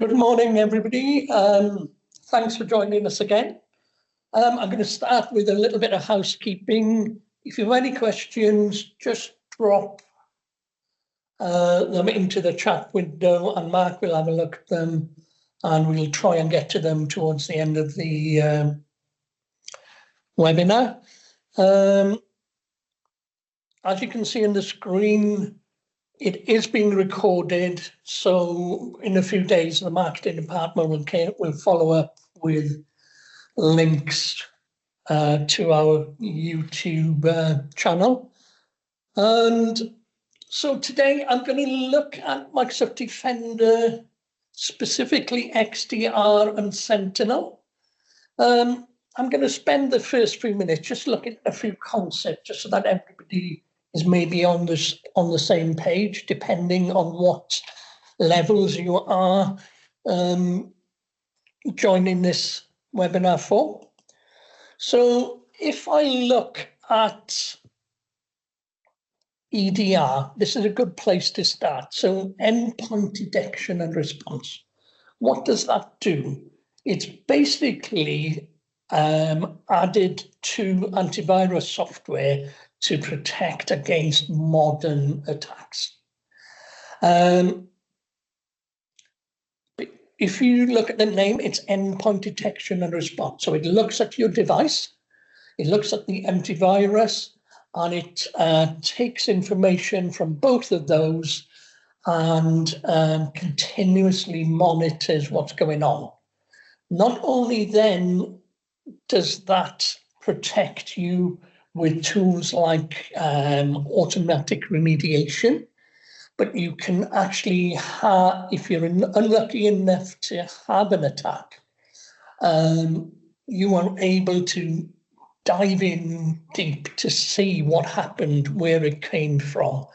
Good morning, everybody. Thanks for joining us again. I'm going to start with a little bit of housekeeping. If you have any questions, just drop them into the chat window and Mark will have a look at them and we'll try and get to them towards the end of the webinar. As you can see on the screen, it is being recorded, so in a few days the marketing department will follow up with links to our YouTube channel. And so today I'm going to look at Microsoft Defender, specifically XDR and Sentinel. I'm going to spend the first few minutes just looking at a few concepts, just so that everybody is maybe on the same page, depending on what levels you are joining this webinar for. So if I look at EDR, this is a good place to start. So endpoint detection and response. What does that do? It's basically added to antivirus software to protect against modern attacks. If you look at the name, it's endpoint detection and response. So it looks at your device, it looks at the antivirus, and it takes information from both of those and continuously monitors what's going on. Not only then does that protect you with tools like automatic remediation, but you can actually have, if you're unlucky enough to have an attack, you are able to dive in deep to see what happened, where it came from.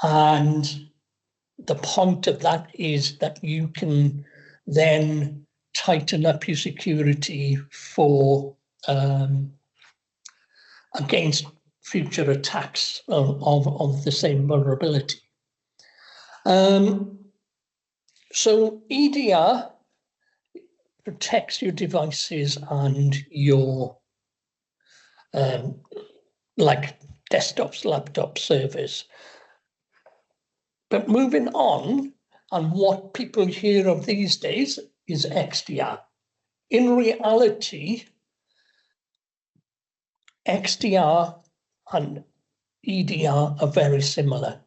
And the point of that is that you can then tighten up your security for against future attacks of the same vulnerability. So EDR protects your devices and your like desktops, laptop servers. But moving on, and what people hear of these days is XDR. In reality, XDR and EDR are very similar.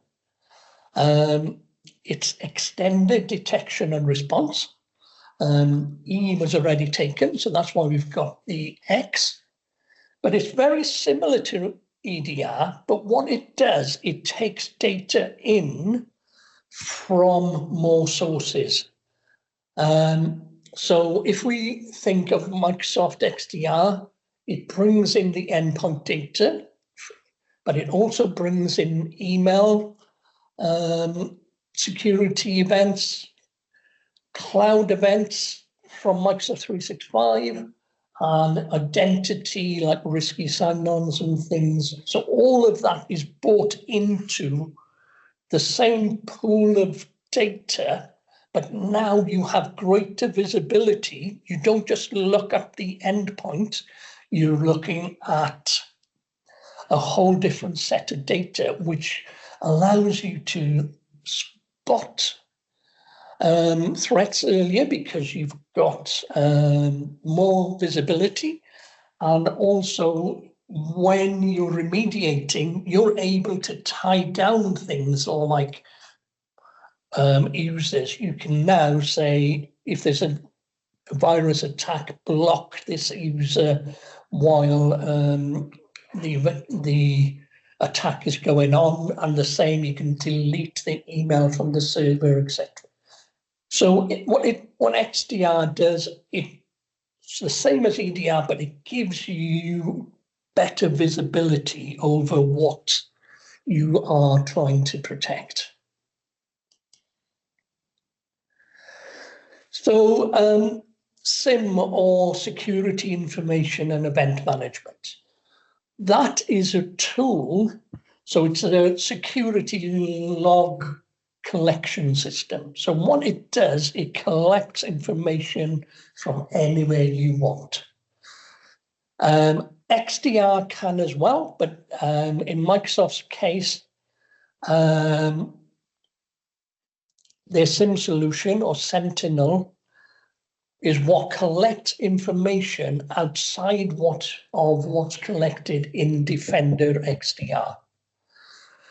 It's extended detection and response. E was already taken, so that's why we've got the X. But it's very similar to EDR, but what it does, it takes data in from more sources. So if we think of Microsoft XDR, it brings in the endpoint data, but it also brings in email, security events, cloud events from Microsoft 365, and identity like risky sign-ons and things. So all of that is brought into the same pool of data, but now you have greater visibility. You don't just look at the endpoint, you're looking at a whole different set of data, which allows you to spot threats earlier because you've got more visibility. And also, when you're remediating, you're able to tie down things like users. You can now say, if there's a virus attack, block this user while the attack is going on, and the same, you can delete the email from the server, etc. So what XDR does, it's the same as EDR, but it gives you better visibility over what you are trying to protect. So SIEM, or Security Information and Event Management. That is a tool, so it's a security log collection system. So what it does, it collects information from anywhere you want. XDR can as well, but in Microsoft's case, their SIEM solution, or Sentinel, is what collects information outside what's collected in Defender XDR.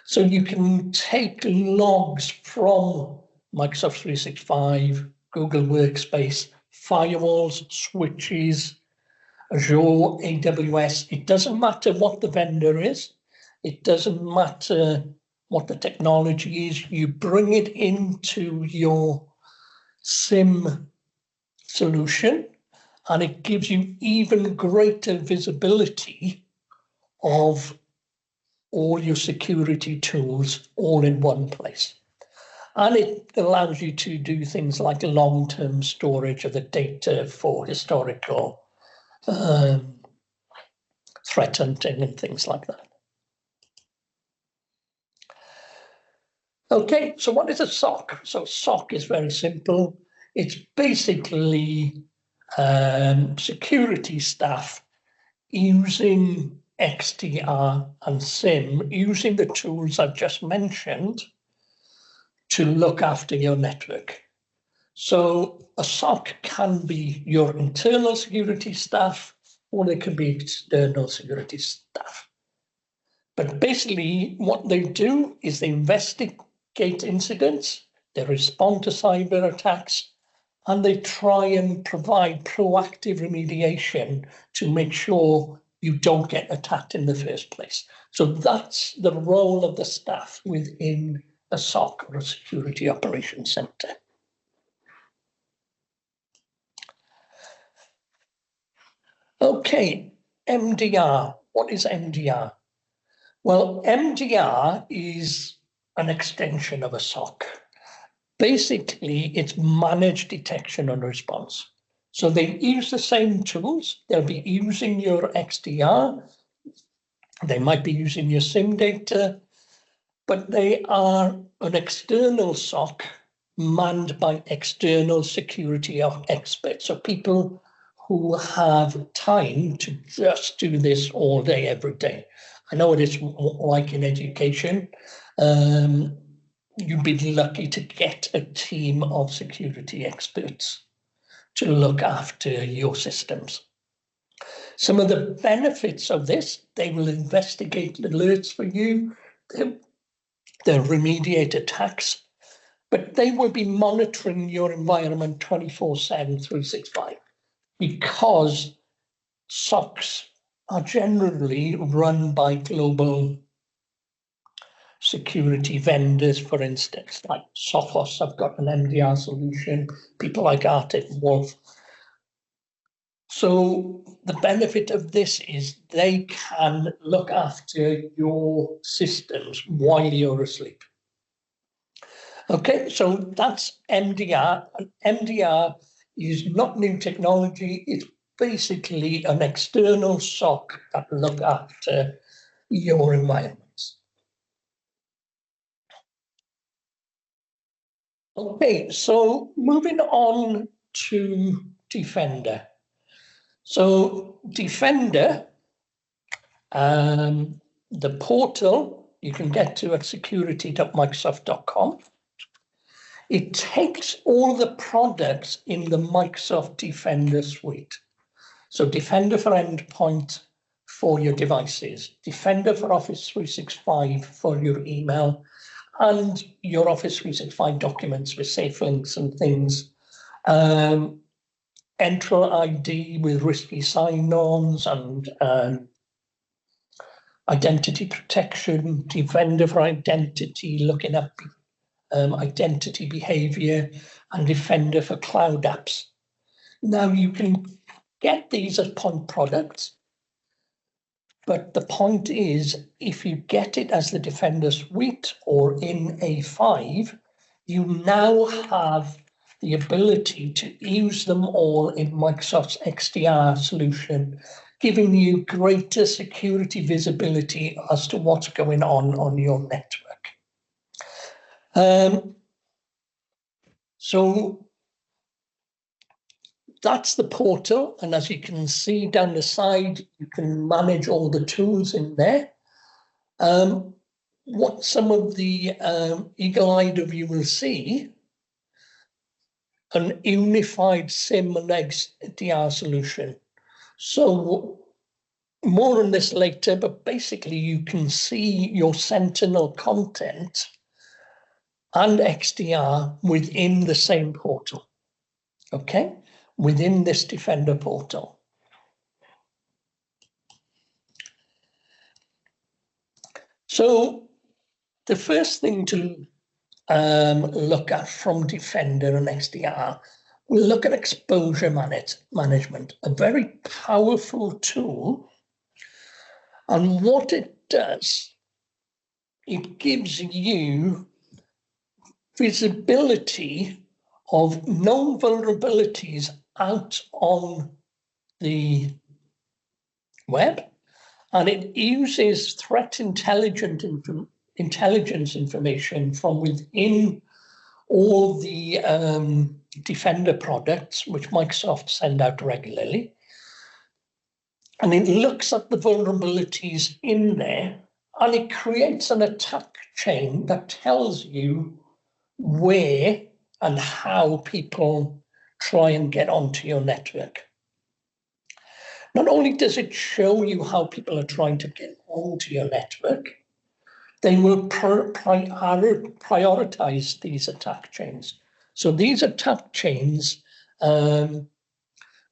So you can take logs from Microsoft 365, Google Workspace, firewalls, switches, Azure, AWS. It doesn't matter what the vendor is. It doesn't matter what the technology is. You bring it into your SIEM solution, and it gives you even greater visibility of all your security tools all in one place. And it allows you to do things like long-term storage of the data for historical threat hunting and things like that. Okay, so what is a SOC? So SOC is very simple. It's basically security staff using XDR and SIEM, using the tools I've just mentioned to look after your network. So a SOC can be your internal security staff, or they can be external security staff. But basically what they do is they investigate incidents, they respond to cyber attacks, and they try and provide proactive remediation to make sure you don't get attacked in the first place. So that's the role of the staff within a SOC, or a Security Operations Center. Okay, MDR. What is MDR? Well, MDR is an extension of a SOC. Basically, it's managed detection and response. So they use the same tools. They'll be using your XDR. They might be using your SIEM data, but they are an external SOC manned by external security experts. So people who have time to just do this all day, every day. I know it is like in education. You'd be lucky to get a team of security experts to look after your systems. Some of the benefits of this, they will investigate alerts for you, they'll remediate attacks, but they will be monitoring your environment 24/7, 365, because SOCs are generally run by global security vendors. For instance, like Sophos have got an MDR solution, people like Arctic Wolf. So the benefit of this is they can look after your systems while you're asleep. Okay, so that's MDR. And MDR is not new technology. It's basically an external SOC that look after your environments. Okay, so moving on to Defender. So Defender, the portal you can get to at security.microsoft.com. It takes all the products in the Microsoft Defender suite. So Defender for Endpoint for your devices, Defender for Office 365 for your email, and your Office 365 documents with safe links and things. Entra ID with risky sign-ons and identity protection, Defender for Identity, looking at identity behavior, and Defender for cloud apps. Now you can get these as point products, but the point is, if you get it as the Defender suite or in A5, you now have the ability to use them all in Microsoft's XDR solution, giving you greater security visibility as to what's going on your network. So that's the portal, and as you can see down the side, you can manage all the tools in there. What some of the eagle-eyed of you will see, an unified SIEM and XDR solution. So more on this later, but basically you can see your Sentinel content and XDR within the same portal, okay? Within this Defender portal. So the first thing to look at from Defender and XDR, we'll look at exposure management, a very powerful tool. And what it does, it gives you visibility of known vulnerabilities out on the web, and it uses threat intelligence information from within all the Defender products, which Microsoft send out regularly. And it looks at the vulnerabilities in there, and it creates an attack chain that tells you where and how people try and get onto your network. Not only does it show you how people are trying to get onto your network, they will prioritize these attack chains. So these attack chains will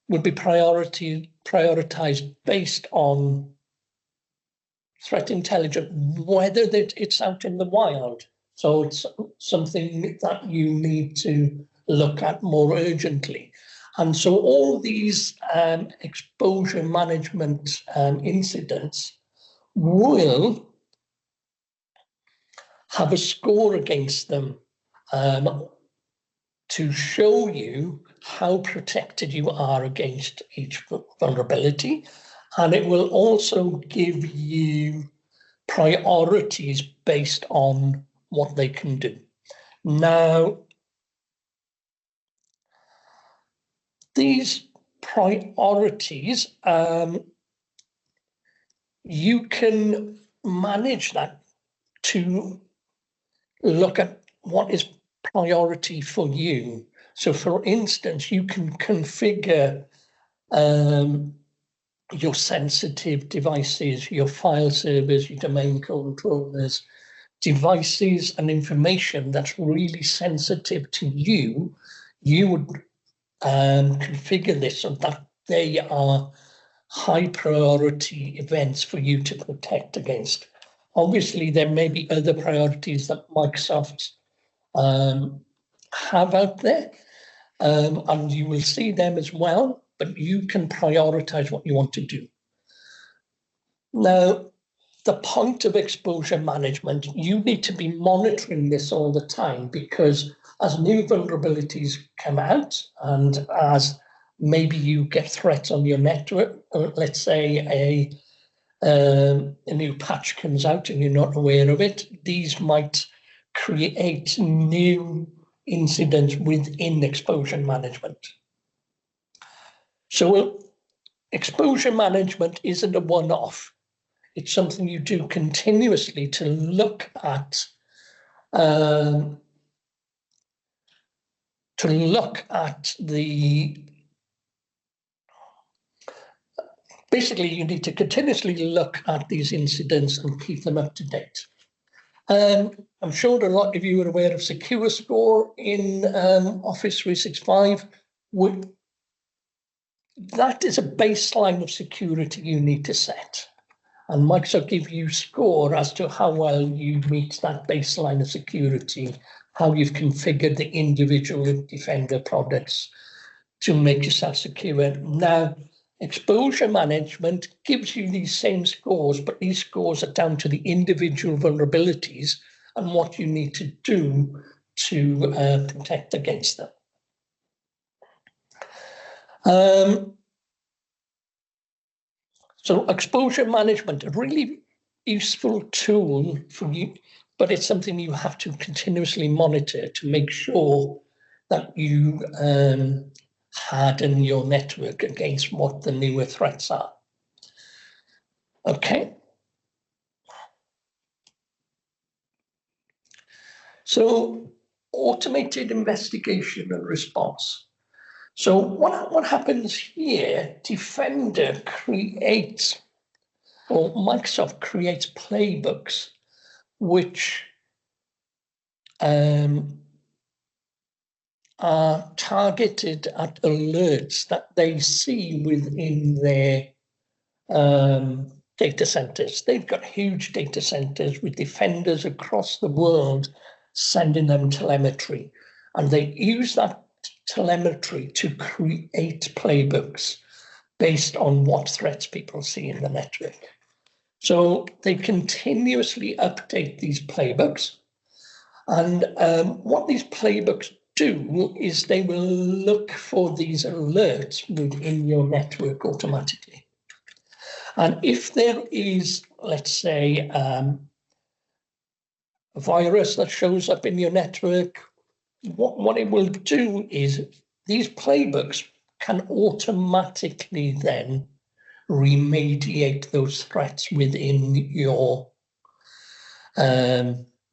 be prioritized based on threat intelligence, whether it's out in the wild. So it's something that you need to look at more urgently. And so all these exposure management incidents will have a score against them to show you how protected you are against each vulnerability. And it will also give you priorities based on what they can do. Now, these priorities, you can manage that to look at what is priority for you. So for instance, you can configure your sensitive devices, your file servers, your domain controllers, devices and information that's really sensitive to you. You would configure this so that they are high priority events for you to protect against. Obviously, there may be other priorities that Microsoft have out there, and you will see them as well, but you can prioritize what you want to do. Now, the point of exposure management, you need to be monitoring this all the time, because as new vulnerabilities come out and as maybe you get threats on your network, or let's say a new patch comes out and you're not aware of it, these might create new incidents within exposure management. So exposure management isn't a one-off. It's something you do continuously to look at basically you need to continuously look at these incidents and keep them up to date. I'm sure a lot of you are aware of Secure Score in Office 365. That is a baseline of security you need to set. And Microsoft give you score as to how well you meet that baseline of security, how you've configured the individual Defender products to make yourself secure. Now, exposure management gives you these same scores, but these scores are down to the individual vulnerabilities and what you need to do to protect against them. So exposure management, a really useful tool for you, but it's something you have to continuously monitor to make sure that you harden your network against what the newer threats are. Okay. So automated investigation and response. So what happens here, Defender creates, or Microsoft creates playbooks which are targeted at alerts that they see within their data centers. They've got huge data centers with defenders across the world sending them telemetry. And they use that telemetry to create playbooks based on what threats people see in the network. So they continuously update these playbooks. And what these playbooks do is they will look for these alerts within your network automatically. And if there is, let's say, a virus that shows up in your network, what it will do is these playbooks can automatically then remediate those threats within your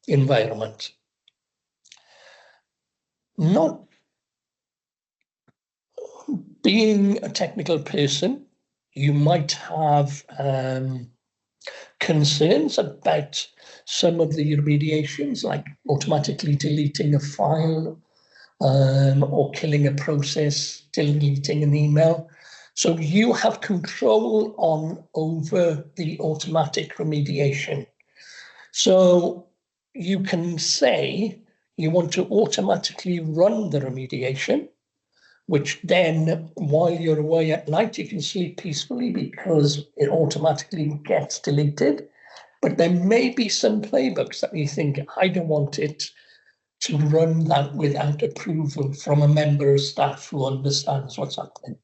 environment. Not being a technical person, you might have concerns about some of the remediations, like automatically deleting a file or killing a process, deleting an email. So you have control over the automatic remediation. So you can say you want to automatically run the remediation, which then, while you're away at night, you can sleep peacefully because it automatically gets deleted. But there may be some playbooks that you think, I don't want it to run that without approval from a member of staff who understands what's happening.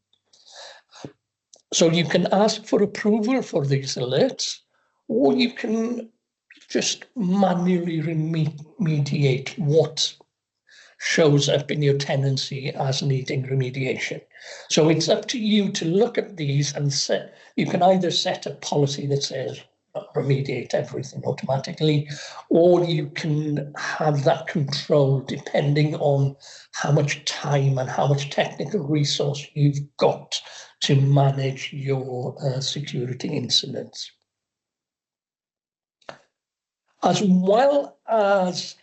So you can ask for approval for these alerts, or you can just manually remediate what shows up in your tenancy as needing remediation. So it's up to you to look at these and set. You can either set a policy that says remediate everything automatically, or you can have that control depending on how much time and how much technical resource you've got to manage your security incidents. As well as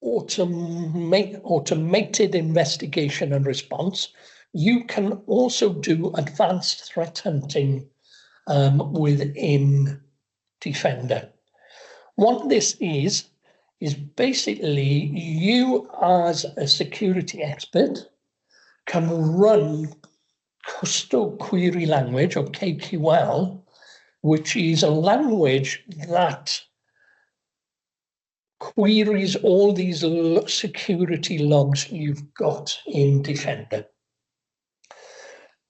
automated investigation and response, you can also do advanced threat hunting within Defender. What this is basically you as a security expert can run custom query language, or KQL, which is a language that queries all these security logs you've got in Defender.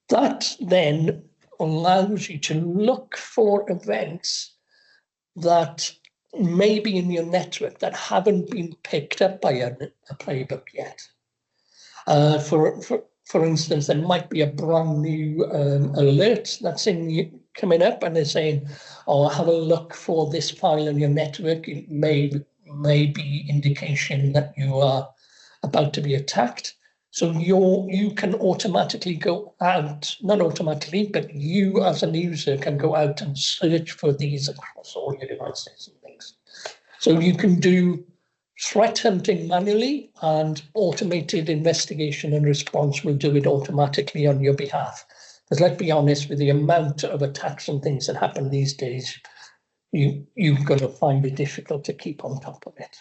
That then allows you to look for events that may be in your network that haven't been picked up by a playbook yet. For instance, there might be a brand new alert that's coming up, and they're saying, "Oh, have a look for this file in your network. It may be indication that you are about to be attacked." So you can automatically go out, not automatically, but you as a user can go out and search for these across all your devices and things. So you can do threat hunting manually, and automated investigation and response will do it automatically on your behalf. Because let's be honest, with the amount of attacks and things that happen these days, you're going to find it difficult to keep on top of it.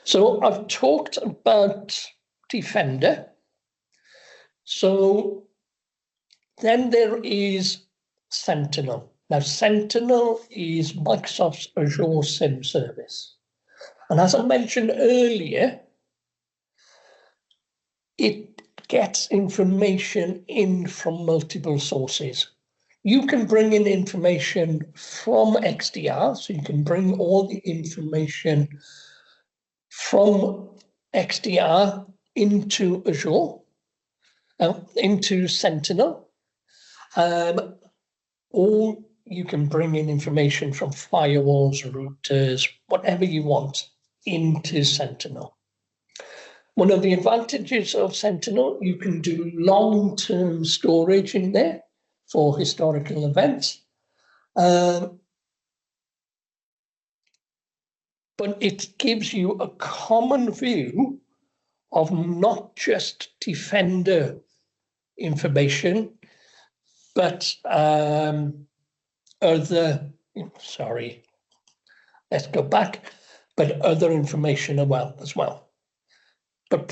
So I've talked about Defender. So then there is Sentinel. Now, Sentinel is Microsoft's Azure SIEM service. And as I mentioned earlier, it gets information in from multiple sources. You can bring in information from XDR, so you can bring all the information from XDR into Azure, into Sentinel, or you can bring in information from firewalls, routers, whatever you want into Sentinel. One of the advantages of Sentinel, you can do long-term storage in there for historical events. But it gives you a common view of not just Defender information, but other, sorry, let's go back, but other information as well. But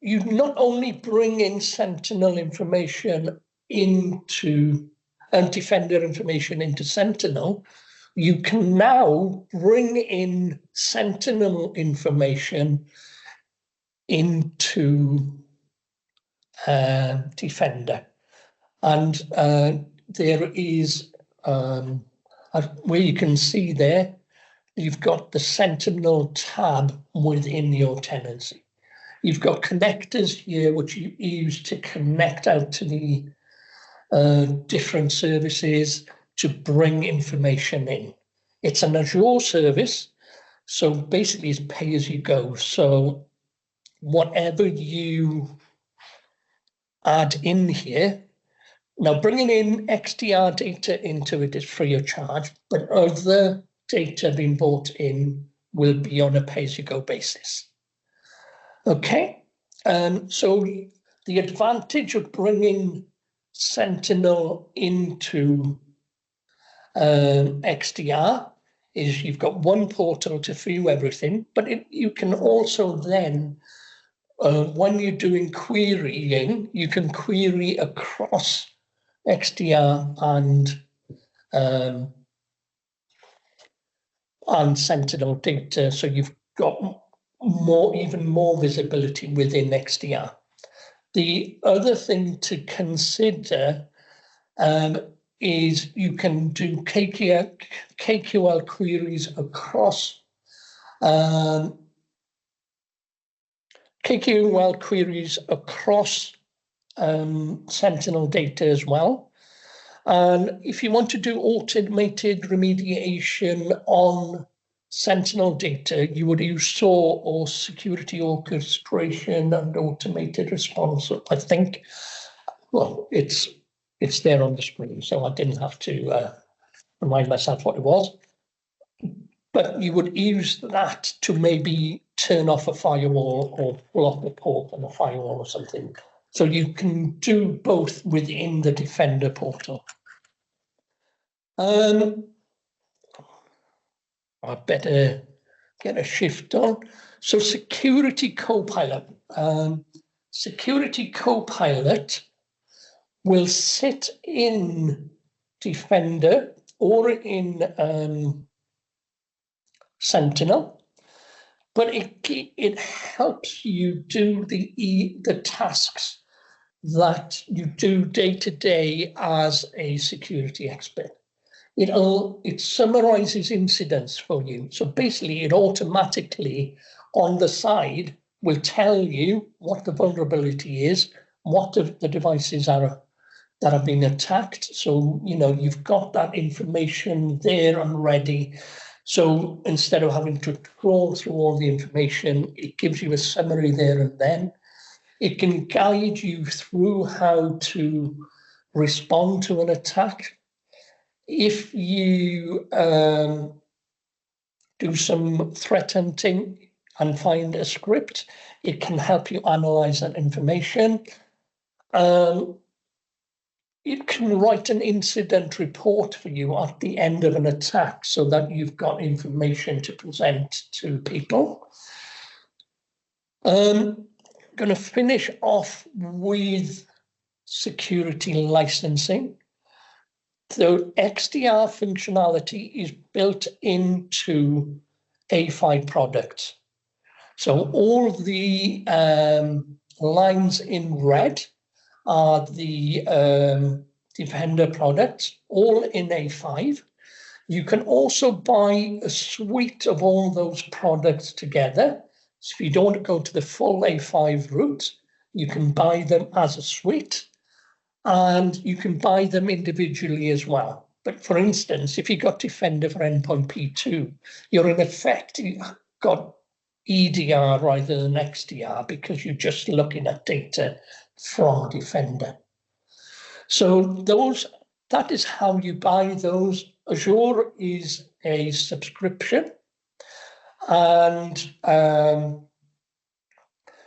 you not only bring in Sentinel information into, and Defender information into Sentinel, you can now bring in Sentinel information into Defender. And there is, where you can see there, you've got the Sentinel tab within your tenancy. You've got connectors here, which you use to connect out to the different services to bring information in. It's an Azure service, so basically it's pay as you go. So whatever you add in here, now bringing in XDR data into it is free of charge, but other data being brought in will be on a pay-as-you-go basis. Okay, so the advantage of bringing Sentinel into XDR is you've got one portal to view everything, but you can also then, when you're doing querying, you can query across XDR and Sentinel data, so you've got even more visibility within XDR. The other thing to consider is you can do KQL queries across Sentinel data as well. And if you want to do automated remediation on Sentinel data, you would use SOAR, or security orchestration and automated response. I think, well, it's there on the screen, so I didn't have to remind myself what it was. But you would use that to maybe turn off a firewall or block a port on a firewall or something. So you can do both within the Defender portal. I better get a shift on. So Security Copilot. Security Copilot will sit in Defender or in Sentinel, but it helps you do the tasks that you do day to day as a security expert. It summarizes incidents for you. So basically, it automatically on the side will tell you what the vulnerability is, what the devices are that have been attacked. So, you've got that information there and ready. So instead of having to scroll through all the information, it gives you a summary there and then. It can guide you through how to respond to an attack. If you do some threat hunting and find a script, it can help you analyze that information. It can write an incident report for you at the end of an attack so that you've got information to present to people. I'm going to finish off with security licensing. So XDR functionality is built into A5 products. So all the lines in red are the Defender products, all in A5. You can also buy a suite of all those products together. So if you don't want to go to the full A5 route, you can buy them as a suite, and you can buy them individually as well. But for instance, if you got Defender for Endpoint P2, you're in effect got EDR rather than XDR because you're just looking at data from Defender. So that is how you buy those. Azure is a subscription, and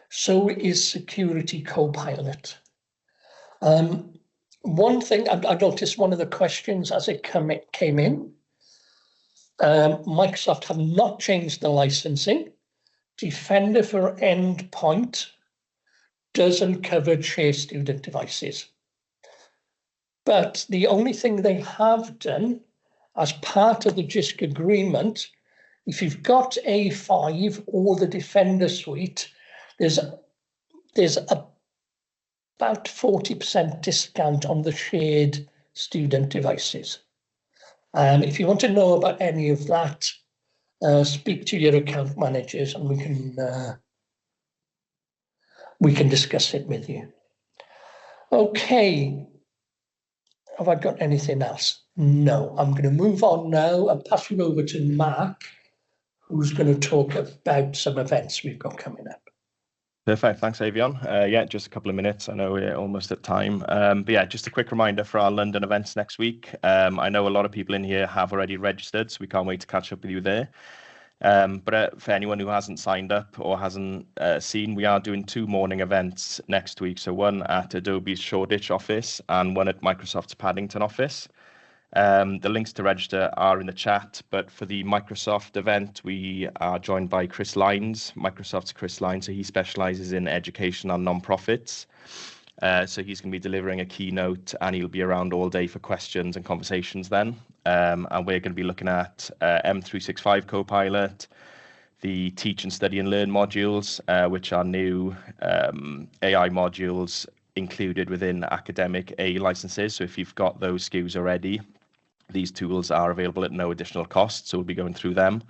so is Security Copilot. One thing I noticed, one of the questions as it came in, Microsoft have not changed the licensing. Defender for Endpoint doesn't cover share student devices. But the only thing they have done as part of the JISC agreement, if you've got A5 or the Defender suite, there's about 40% discount on the shared student devices. And if you want to know about any of that, speak to your account managers and we can discuss it with you. Okay. Have I got anything else? No, I'm going to move on now and pass you over to Mark, who's going to talk about some events we've got coming up. Perfect. Thanks, Eifion. Yeah, just a couple of minutes. I know we're almost at time. But yeah, just a quick reminder for our London events next week. I know a lot of people in here have already registered, so we can't wait to catch up with you there. But for anyone who hasn't signed up or hasn't seen, we are doing 2 morning events next week. So one at Adobe's Shoreditch office and one at Microsoft's Paddington office. The links to register are in the chat, but for the Microsoft event, we are joined by Chris Lines, Microsoft's Chris Lines. So he specializes in education and non-profits. So he's going to be delivering a keynote and he'll be around all day for questions and conversations then. And we're going to be looking at M365 Copilot, the Teach and Study and Learn modules, which are new AI modules included within academic A licenses. So if you've got those SKUs already, these tools are available at no additional cost. So we'll be going through them,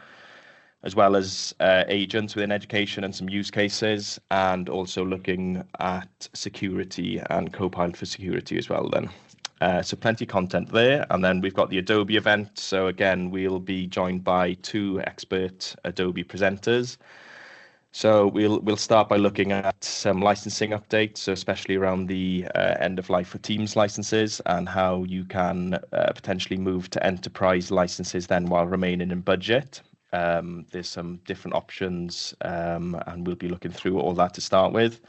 as well as agents within education and some use cases, and also looking at security and Copilot for security as well then. So plenty of content there. And then we've got the Adobe event. So again, we'll be joined by 2 expert Adobe presenters. So we'll start by looking at some licensing updates, so especially around the end of life for Teams licenses and how you can potentially move to enterprise licenses then while remaining in budget. There's some different options, and we'll be looking through all that to start with.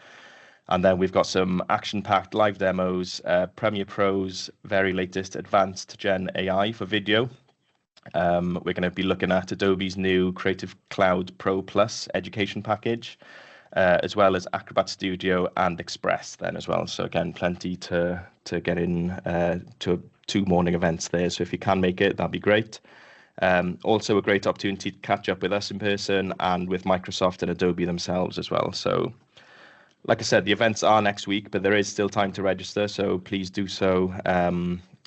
And then we've got some action-packed live demos, Premiere Pro's very latest advanced Gen AI for video. We're going to be looking at Adobe's new Creative Cloud Pro Plus education package, as well as Acrobat Studio and Express then as well. So again, plenty to get in to 2 morning events there. So if you can make it, that'd be great. Also a great opportunity to catch up with us in person and with Microsoft and Adobe themselves as well. So like I said, the events are next week, but there is still time to register. So please do so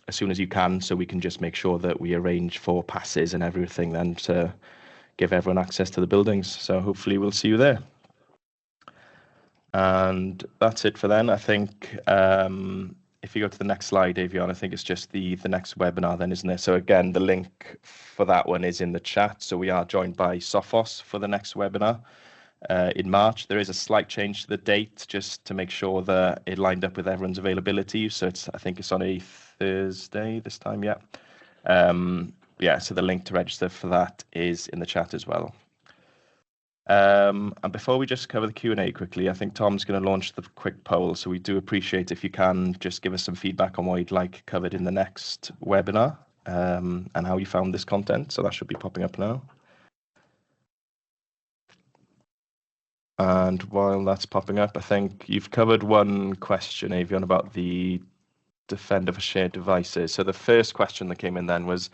as soon as you can, so we can just make sure that we arrange for passes and everything then to give everyone access to the buildings. So hopefully we'll see you there. And that's it for then. I think if you go to the next slide, Eifion, I think it's just the next webinar then, isn't it? So again, the link for that one is in the chat. So we are joined by Sophos for the next webinar in March. There is a slight change to the date just to make sure that it lined up with everyone's availability. So I think it's on a Thursday this time, yeah. Yeah, so the link to register for that is in the chat as well. And before we just cover the Q&A quickly, I think Tom's going to launch the quick poll. So we do appreciate if you can just give us some feedback on what you'd like covered in the next webinar, and how you found this content. So that should be popping up now. And while that's popping up, I think you've covered one question, Eifion, about the Defender for shared devices. So the first question that came in then was,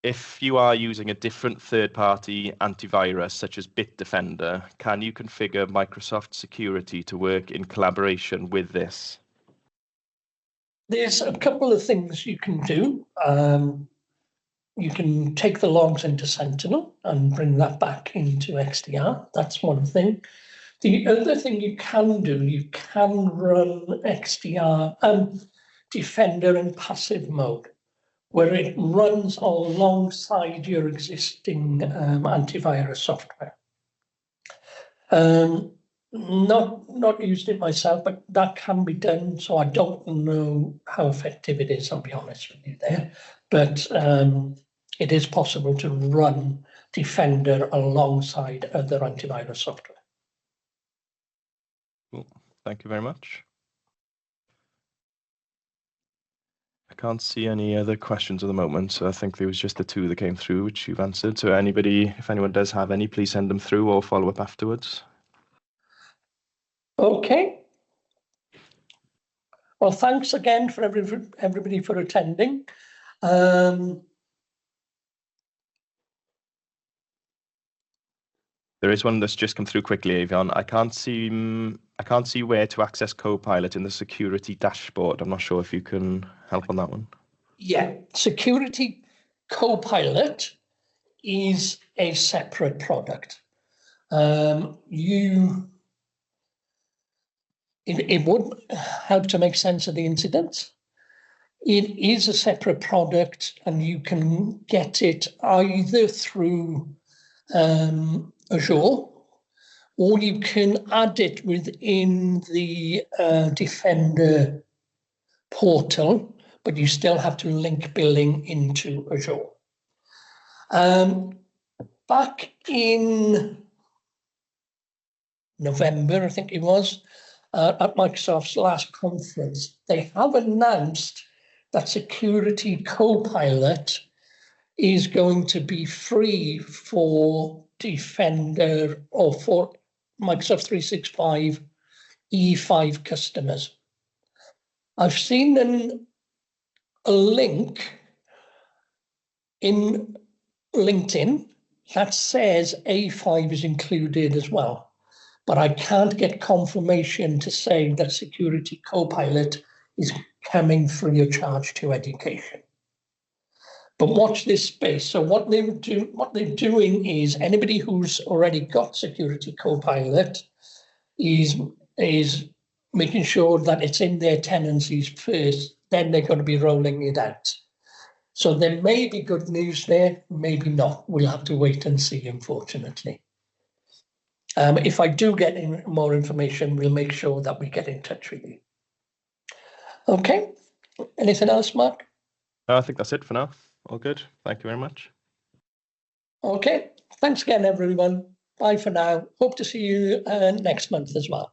if you are using a different third-party antivirus, such as Bitdefender, can you configure Microsoft Security to work in collaboration with this? There's a couple of things you can do. you can take the logs into Sentinel and bring that back into XDR. That's one thing. The other thing you can do, you can run XDR Defender in passive mode, where it runs alongside your existing antivirus software. Not used it myself, but that can be done. So I don't know how effective it is, I'll be honest with you there. But it is possible to run Defender alongside other antivirus software. Cool. Thank you very much. I can't see any other questions at the moment, so I think there was just the two that came through, which you've answered. So if anyone does have any, please send them through or follow up afterwards. Okay. Well, thanks again for everybody for attending. There is one that's just come through quickly, Eifion. I can't see where to access Copilot in the security dashboard. I'm not sure if you can help on that one. Yeah, Security Copilot is a separate product. It would help to make sense of the incidents. It is a separate product, and you can get it either through Azure, or you can add it within the Defender portal, but you still have to link billing into Azure. Back in November, I think it was, at Microsoft's last conference, they have announced that Security Copilot is going to be free for Defender or for Microsoft 365 E5 customers. I've seen a link in LinkedIn that says A5 is included as well, but I can't get confirmation to say that Security Copilot is coming free of charge to education. But watch this space. So what they're doing is anybody who's already got Security Copilot is making sure that it's in their tenancies first, then they're going to be rolling it out. So there may be good news there, maybe not. We'll have to wait and see, unfortunately. If I do get more information, we'll make sure that we get in touch with you. Okay. Anything else, Mark? No, I think that's it for now. All good. Thank you very much. Okay. Thanks again, everyone. Bye for now. Hope to see you next month as well.